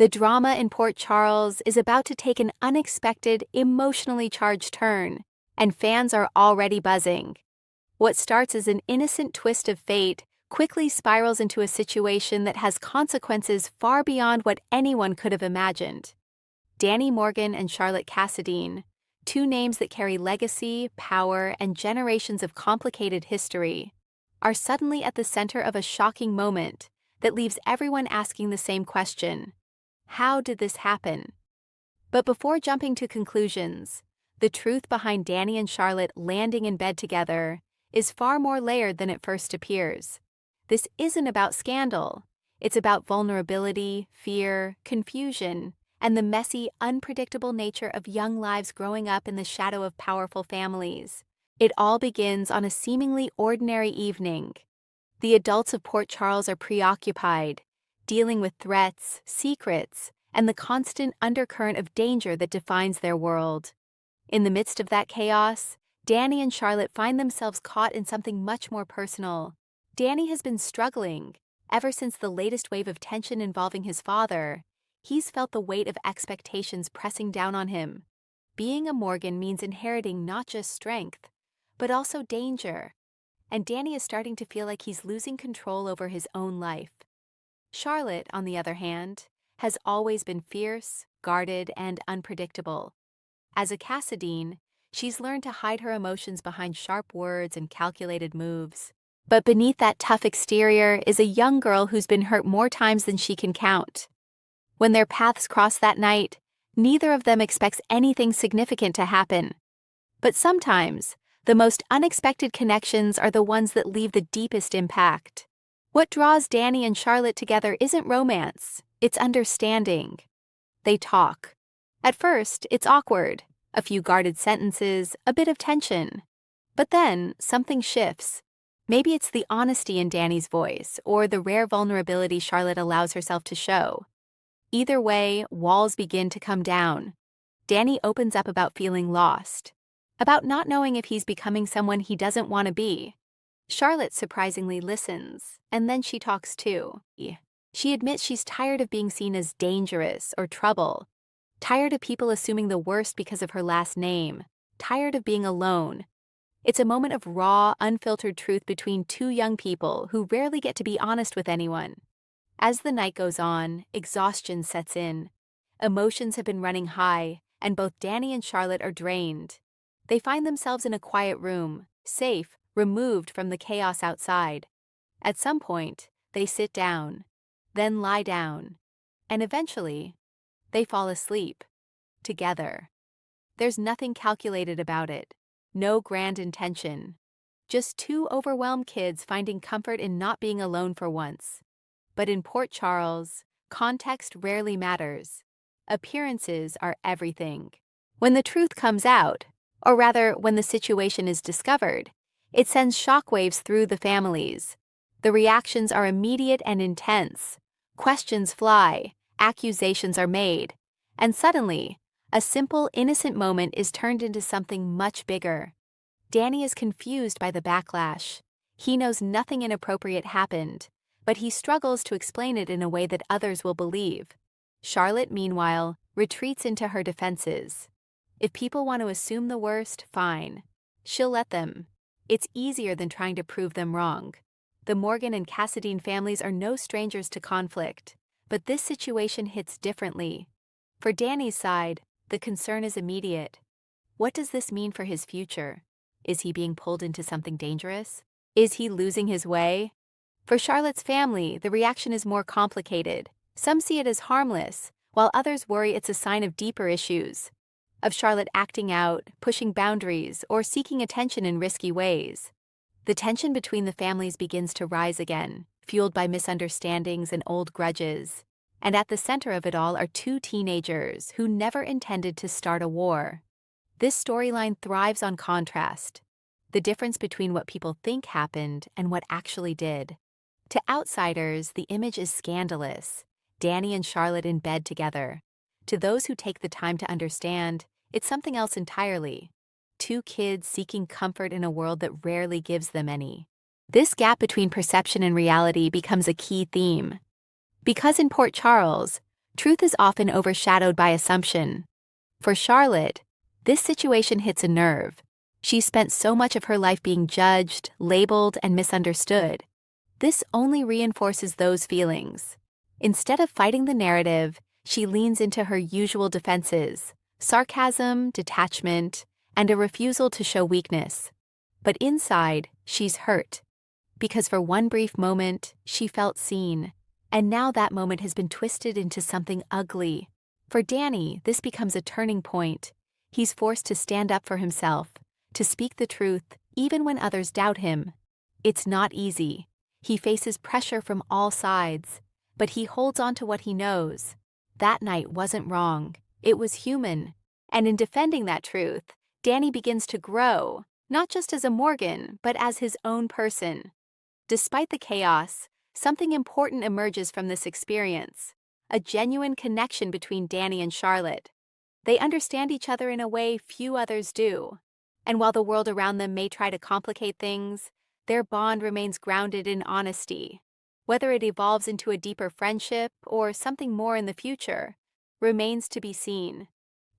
The drama in Port Charles is about to take an unexpected, emotionally charged turn, and fans are already buzzing. What starts as an innocent twist of fate quickly spirals into a situation that has consequences far beyond what anyone could have imagined. Danny Morgan and Charlotte Cassadine, two names that carry legacy, power, and generations of complicated history, are suddenly at the center of a shocking moment that leaves everyone asking the same question: how did this happen? But before jumping to conclusions, the truth behind Danny and Charlotte landing in bed together is far more layered than it first appears. This isn't about scandal. It's about vulnerability, fear, confusion, and the messy, unpredictable nature of young lives growing up in the shadow of powerful families. It all begins on a seemingly ordinary evening. The adults of Port Charles are preoccupied, dealing with threats, secrets, and the constant undercurrent of danger that defines their world. In the midst of that chaos, Danny and Charlotte find themselves caught in something much more personal. Danny has been struggling. Ever since the latest wave of tension involving his father, he's felt the weight of expectations pressing down on him. Being a Morgan means inheriting not just strength, but also danger, and Danny is starting to feel like he's losing control over his own life. Charlotte, on the other hand, has always been fierce, guarded, and unpredictable. As a Cassadine, she's learned to hide her emotions behind sharp words and calculated moves. But beneath that tough exterior is a young girl who's been hurt more times than she can count. When their paths cross that night, neither of them expects anything significant to happen. But sometimes, the most unexpected connections are the ones that leave the deepest impact. What draws Danny and Charlotte together isn't romance, it's understanding. They talk. At first, it's awkward, a few guarded sentences, a bit of tension. But then, something shifts. Maybe it's the honesty in Danny's voice, or the rare vulnerability Charlotte allows herself to show. Either way, walls begin to come down. Danny opens up about feeling lost, about not knowing if he's becoming someone he doesn't want to be. Charlotte surprisingly listens, and then she talks too. She admits she's tired of being seen as dangerous or trouble, tired of people assuming the worst because of her last name, tired of being alone. It's a moment of raw, unfiltered truth between two young people who rarely get to be honest with anyone. As the night goes on, exhaustion sets in. Emotions have been running high, and both Danny and Charlotte are drained. They find themselves in a quiet room, safe, removed from the chaos outside. At some point, they sit down, then lie down, and eventually, they fall asleep, together. There's nothing calculated about it, no grand intention. Just two overwhelmed kids finding comfort in not being alone for once. But in Port Charles, context rarely matters. Appearances are everything. When the truth comes out, or rather when the situation is discovered, it sends shockwaves through the families. The reactions are immediate and intense. Questions fly, accusations are made, and suddenly, a simple, innocent moment is turned into something much bigger. Danny is confused by the backlash. He knows nothing inappropriate happened, but he struggles to explain it in a way that others will believe. Charlotte, meanwhile, retreats into her defenses. If people want to assume the worst, fine. She'll let them. It's easier than trying to prove them wrong. The Morgan and Cassadine families are no strangers to conflict, but this situation hits differently. For Danny's side, the concern is immediate. What does this mean for his future? Is he being pulled into something dangerous? Is he losing his way? For Charlotte's family, the reaction is more complicated. Some see it as harmless, while others worry it's a sign of deeper issues. Of Charlotte acting out, pushing boundaries, or seeking attention in risky ways. The tension between the families begins to rise again, fueled by misunderstandings and old grudges. And at the center of it all are two teenagers who never intended to start a war. This storyline thrives on contrast, the difference between what people think happened and what actually did. To outsiders, the image is scandalous, Danny and Charlotte in bed together. To those who take the time to understand, it's something else entirely. Two kids seeking comfort in a world that rarely gives them any. This gap between perception and reality becomes a key theme. Because in Port Charles, truth is often overshadowed by assumption. For Charlotte, this situation hits a nerve. She's spent so much of her life being judged, labeled, and misunderstood. This only reinforces those feelings. Instead of fighting the narrative, she leans into her usual defenses: sarcasm, detachment, and a refusal to show weakness. But inside, she's hurt. Because for one brief moment, she felt seen. And now that moment has been twisted into something ugly. For Danny, this becomes a turning point. He's forced to stand up for himself, to speak the truth, even when others doubt him. It's not easy. He faces pressure from all sides, but he holds on to what he knows. That night wasn't wrong. It was human. And in defending that truth, Danny begins to grow, not just as a Morgan, but as his own person. Despite the chaos, something important emerges from this experience: a genuine connection between Danny and Charlotte. They understand each other in a way few others do. And while the world around them may try to complicate things, their bond remains grounded in honesty. Whether it evolves into a deeper friendship or something more in the future remains to be seen.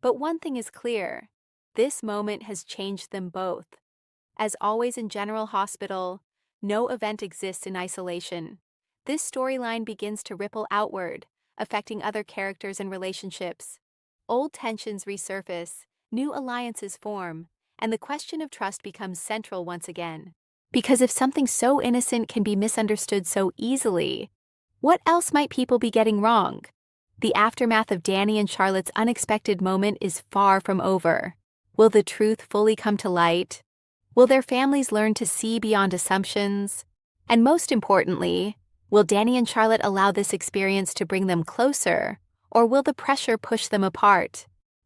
But one thing is clear: this moment has changed them both. As always in General Hospital, no event exists in isolation. This storyline begins to ripple outward, affecting other characters and relationships. Old tensions resurface, new alliances form, and the question of trust becomes central once again. Because if something so innocent can be misunderstood so easily, what else might people be getting wrong? The aftermath of Danny and Charlotte's unexpected moment is far from over. Will the truth fully come to light? Will their families learn to see beyond assumptions? And most importantly, will Danny and Charlotte allow this experience to bring them closer, or will the pressure push them apart?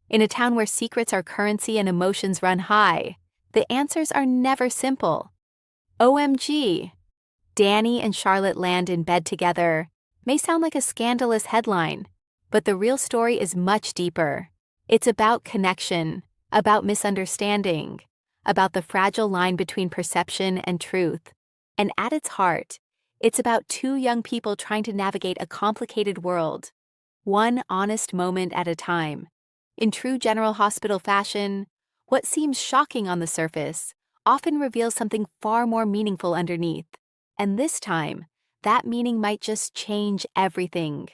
In a town where secrets are currency and emotions run high, the answers are never simple. OMG! Danny and Charlotte land in bed together may sound like a scandalous headline, but the real story is much deeper. It's about connection, about misunderstanding, about the fragile line between perception and truth. And at its heart, it's about two young people trying to navigate a complicated world, one honest moment at a time. In true General Hospital fashion, what seems shocking on the surface often reveals something far more meaningful underneath. And this time, that meaning might just change everything.